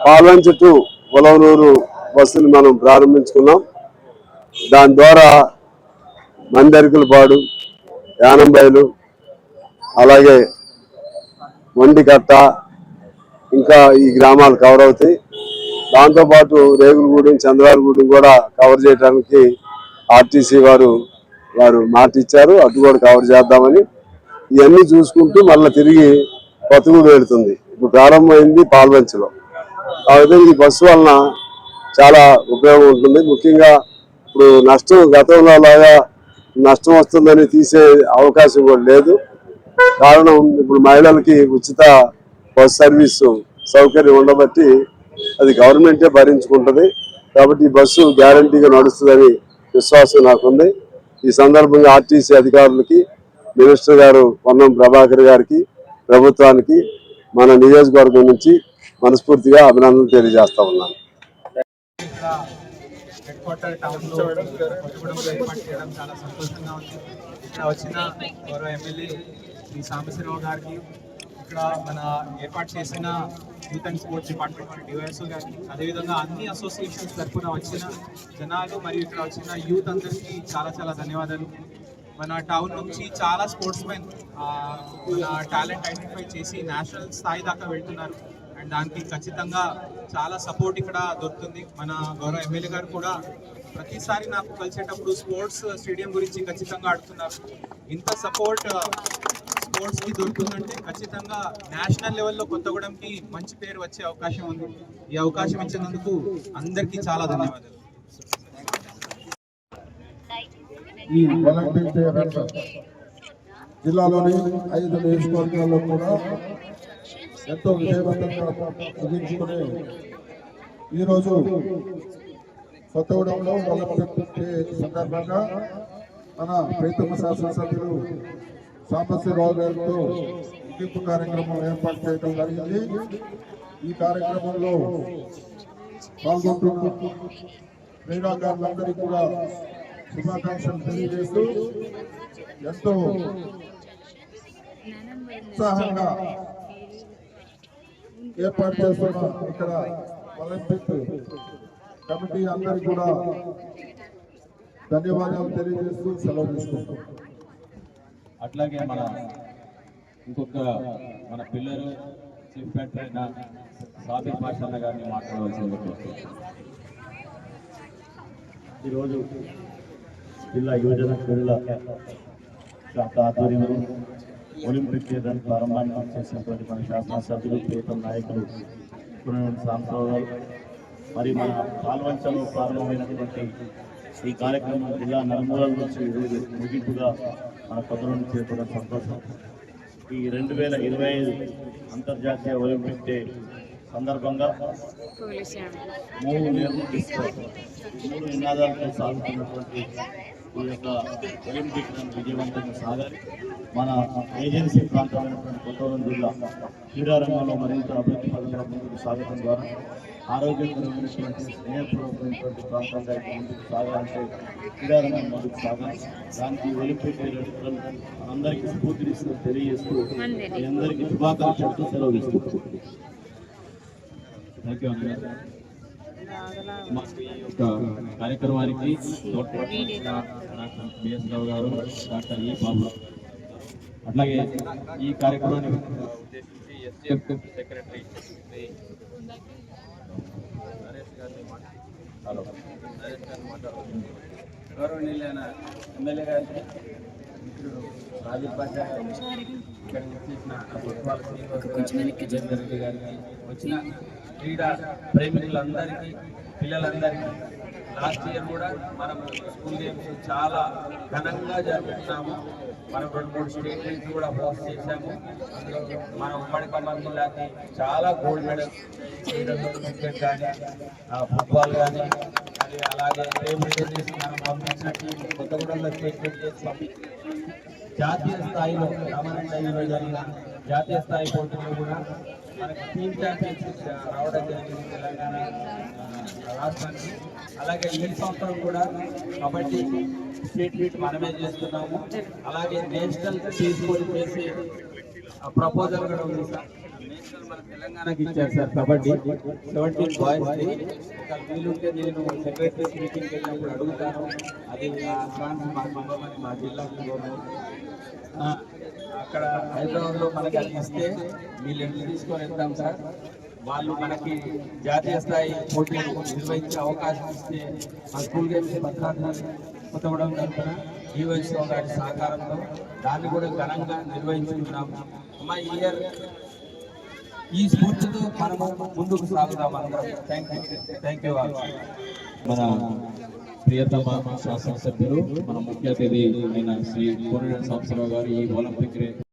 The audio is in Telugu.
పాల్వంచ టు పొలవనూరు బస్సును మనం ప్రారంభించుకున్నాం. దాని ద్వారా మందరికలపాడు, యానంబైలు, అలాగే మొండికట్ట ఇంకా ఈ గ్రామాలు కవర్ అవుతాయి. దాంతోపాటు రేగులగూడెం, చంద్రారగూడెం కూడా కవర్ చేయడానికి ఆర్టీసీ వారు మాట ఇచ్చారు. అటు కూడా కవర్ చేద్దామని ఇవన్నీ చూసుకుంటూ మళ్ళీ తిరిగి కొత్తగూడెం వెళుతుంది. ఇప్పుడు ప్రారంభమైంది పాల్వంచలో. ఆ విధంగా ఈ బస్సు వలన చాలా ఉపయోగం ఉంటుంది. ముఖ్యంగా ఇప్పుడు నష్టం గతంలో లాగా నష్టం వస్తుందని తీసే అవకాశం కూడా లేదు. కారణం ఇప్పుడు మహిళలకి ఉచిత బస్ సర్వీసు సౌకర్యం ఉండబట్టి అది గవర్నమెంటే భరించుకుంటుంది. కాబట్టి ఈ బస్సు గ్యారంటీగా నడుస్తుందని విశ్వాసం నాకుంది. ఈ సందర్భంగా ఆర్టీసీ అధికారులకి, మినిస్టర్ గారు పొన్నం ప్రభాకర్ గారికి, ప్రభుత్వానికి మన నియోజకవర్గం నుంచి మనస్ఫూర్తిగా అభినందనలు తెలియజేస్తా ఉన్నాను. వచ్చిన గౌరవ ఎమ్మెల్యే శ్రీ సాంబశివరావు గారికి, ఇక్కడ మన ఏర్పాటు చేసిన youth and sports department DYSO గారికి, అదేవిధంగా అన్ని అసోసియేషన్స్ తరఫున వచ్చిన జనాలు మరియు ఇక్కడ వచ్చిన యూత్ అందరికీ చాలా చాలా ధన్యవాదాలు. మన టౌన్ నుంచి చాలా స్పోర్ట్స్ మెన్ మన టాలెంట్ ఐడెంటిఫై చేసి నేషనల్ స్థాయి దాకా వెళ్తున్నారు. అండ్ దానికి ఖచ్చితంగా చాలా సపోర్ట్ ఇక్కడ దొరుకుతుంది. మన గౌరవ ఎమ్మెల్యే గారు కూడా ప్రతిసారి నాకు కలిసేటప్పుడు స్పోర్ట్స్ స్టేడియం గురించి ఖచ్చితంగా ఆడుతున్నారు. ఇంత సపోర్ట్ స్పోర్ట్స్కి దొరుకుతుందంటే ఖచ్చితంగా నేషనల్ లెవెల్లో కొత్తగూడెంకి మంచి పేరు వచ్చే అవకాశం ఉంది. ఈ అవకాశం ఇచ్చినందుకు అందరికీ చాలా ధన్యవాదాలు. ఈ ఒలింపిక్ జిల్లాలోని 5 నియోజకవర్గాల్లో కూడా ఎంతో విజయవంతంగా ముగించుకుని ఈరోజు కొత్తగూడెంలో ఒలింపిక్ డే సందర్భంగా మన ప్రీతమ శాసనసభ్యులు సాంబశివరావు గారితో ముగింపు కార్యక్రమం ఏర్పాటు చేయడం జరిగింది. ఈ కార్యక్రమంలో పాల్గొంటున్న క్రీడాకారులందరికీ కూడా శుభాకాంక్షలు తెలియజేస్తూ ఎంతో ఉత్సాహంగా ఏర్పాటు చేస్తున్న ఇక్కడ ఒలింపిక్ కమిటీ అందరికీ కూడా ధన్యవాదాలు తెలియజేస్తూ సెలవు తీసుకుంటాం. అట్లాగే మన పిల్లలు చీఫ్ సెక్రటరీ అయిన సాబిర్ పాషా గారిని మాట్లాడవలసింది. ఈరోజు జిల్లా యువజన క్రీడల శాఖ ఆధ్వర్యంలో ఒలింపిక్ దాని ప్రారంభాన్ని చేసినటువంటి మన శాసనసభ్యులు, ప్రీతం నాయకులు సాంబశివరావు గారు, మరి మన పాల్వంచలో ప్రారంభమైనటువంటి ఈ కార్యక్రమం జిల్లా నలుమూలల నుంచి ఈరోజు ముగింపుగా మన కొత్తగూడెం చేరుకోవడం సంతోషం. ఈ 2025 అంతర్జాతీయ ఒలింపిక్ డే సందర్భంగా 3 నినాదాలతో సాగుతున్నటువంటి ఈ యొక్క ఒలింపిక్ విజయవంతంగా సాగాలి. మన ఏజెన్సీ ప్రాంతమైనటువంటి కొత్తగూడెం జిల్లా క్రీడారంగంలో మరింత అభివృద్ధి పదంలో ముందుకు సాగడం ద్వారా ఆరోగ్యకరమైనటువంటి స్నేహపూర్వకమైనటువంటి ప్రాంతంగా ముందుకు సాగాలంటే క్రీడారంగం ముందుకు సాగాలి. దానికి ఒలింపిక్ అందరికీ స్ఫూర్తినిస్తూ తెలియజేస్తూ మీ అందరికీ శుభాకాంక్షలతో సెలవు తీసుకుంటాం. థ్యాంక్ యూ అన్నగారు. కార్యక్రమానికి డాక్టర్ బిఎస్ రావు గారు, డాక్టర్ ఈ బాబు, అట్లాగే ఈ కార్యక్రమాన్ని ఉద్దేశించి ఎస్టీఎఫ్ సెక్రటరీ నరేష్ గారిని మాట్లాడుతున్నారు. గౌరవనీయులైన ఎమ్మెల్యే గారికి, మిత్రుడు సాబిర్ పాషా గారికి, ఇక్కడ చేసిన ఫుట్బాల్ శ్రీనివాస్ గారికి, వచ్చిన క్రీడా ప్రేమికులందరికీ, పిల్లలందరికీ, లాస్ట్ ఇయర్ కూడా మనం స్కూల్ గేమ్స్ చాలా ఘనంగా జరుపుతున్నాము. మనం 2-3 స్టేట్ గేమ్స్ కూడా హోస్ట్ చేశాము. అందులో మన ఉమ్మడి ఖమ్మం జిల్లాకి చాలా గోల్డ్ మెడల్స్, క్రికెట్ కానీ, ఫుట్బాల్ కానీ, అలాగే టేబుల్ టెన్నిస్ మనం పంపించిన టీం కొత్తగూడెంలో స్టేట్ చేసి పంపించి జాతీయ స్థాయిలో రామానందయ్యలో జరిగిన జాతీయ స్థాయి పోటీల్లో కూడా మనకి టీమ్ ఛాంపియన్షిప్ రావడం జరిగింది తెలంగాణ రాష్ట్రానికి. అలాగే ఈ సంవత్సరం కూడా కబడ్డీ స్టేట్ మీట్ మనమే చేస్తున్నాము. అలాగే నేషనల్ తీసుకొని చేసే ప్రపోజల్ కూడా ఉంది సార్. నేషనల్ మన తెలంగాణకి ఇచ్చారు సార్ కబడ్డీ 17 బాయ్స్ వీలుంటే నేను సెక్రటరీ మీటింగ్కి వెళ్ళినప్పుడు అడుగుతాను. అది మా జిల్లాకు అక్కడ హైదరాబాద్లో మనకి అది ఇస్తే వీళ్ళు ఎంత తీసుకొని వెళ్తాం సార్. వాళ్ళు మనకి జాతీయ స్థాయి పోటీలు నిర్వహించే అవకాశం ఇస్తే ఆ స్కూల్ గేమ్స్ భద్రాద్రి కొత్తగూడెం తరఫున ఈవైఎస్ఓ గారి సహకారంతో దాన్ని కూడా ఘనంగా నిర్వహించుకున్నాము. మా ఇయర్ ఈ స్ఫూర్తితో మనము ముందుకు సాగుదాం అందరం. థ్యాంక్ యూ మన ప్రియతమ శాసనసభ్యులు మన ముఖ్య అతిథి అయిన శ్రీ కోనేరు సాంబశివరావు గారు ఈ ఒలింపిక్